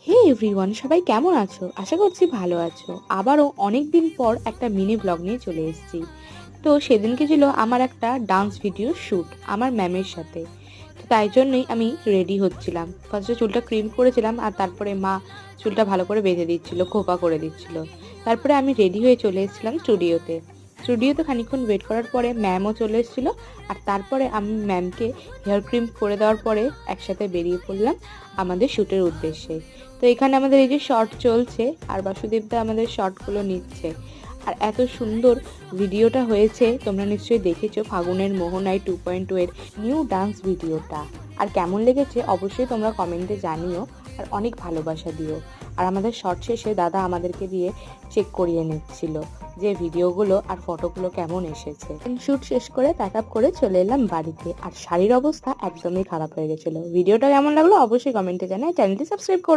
হে everyone, সবাই কেমন আছো? আশা করছি ভালো আছো। আবারও অনেক দিন পর একটা মিনি ব্লগ নিয়ে চলে এসেছি। তো সেদিনকে ছিল আমার একটা ডান্স ভিডিও শ্যুট আমার ম্যামের সাথে। তো তাই জন্যই আমি রেডি হচ্ছিলাম। ফার্স্টে চুলটা ক্রিম করেছিলাম আর তারপরে মা চুলটা ভালো করে বেঁধে দিচ্ছিল, খোপা করে দিচ্ছিল। তারপরে আমি রেডি হয়ে চলে এসেছিলাম স্টুডিওতে খানিকক্ষণ ওয়েট করার পরে ম্যামও চলে এসেছিলো। আর তারপরে আমি ম্যামকে হেয়ার ক্রিম করে দেওয়ার পরে একসাথে বেরিয়ে পড়লাম আমাদের শ্যুটের উদ্দেশ্যে। তো এখানে আমাদের এই যে শর্ট চলছে আর বাসুদেবদা আমাদের শর্টগুলো নিচ্ছে। আর এত সুন্দর ভিডিওটা হয়েছে, তোমরা নিশ্চয়ই দেখেছো ফাগুনের মোহনায় 2.2 এর নিউ ডান্স ভিডিওটা। আর কেমন লেগেছে অবশ্যই তোমরা কমেন্টে জানিও আর অনেক ভালোবাসা দিও। আর আমাদের শর্ট শেষে দাদা আমাদেরকে দিয়ে চেক করিয়ে নিচ্ছিল যে ভিডিওগুলো আর ফটোগুলো কেমন এসেছে। শ্যুট শেষ করে প্যাক আপ করে চলে এলাম বাড়িতে। আর শাড়ির অবস্থা একদমই খারাপ হয়ে গেছিলো। ভিডিওটা কেমন লাগলো অবশ্যই কমেন্টে জানাই, চ্যানেলটি সাবস্ক্রাইব করো।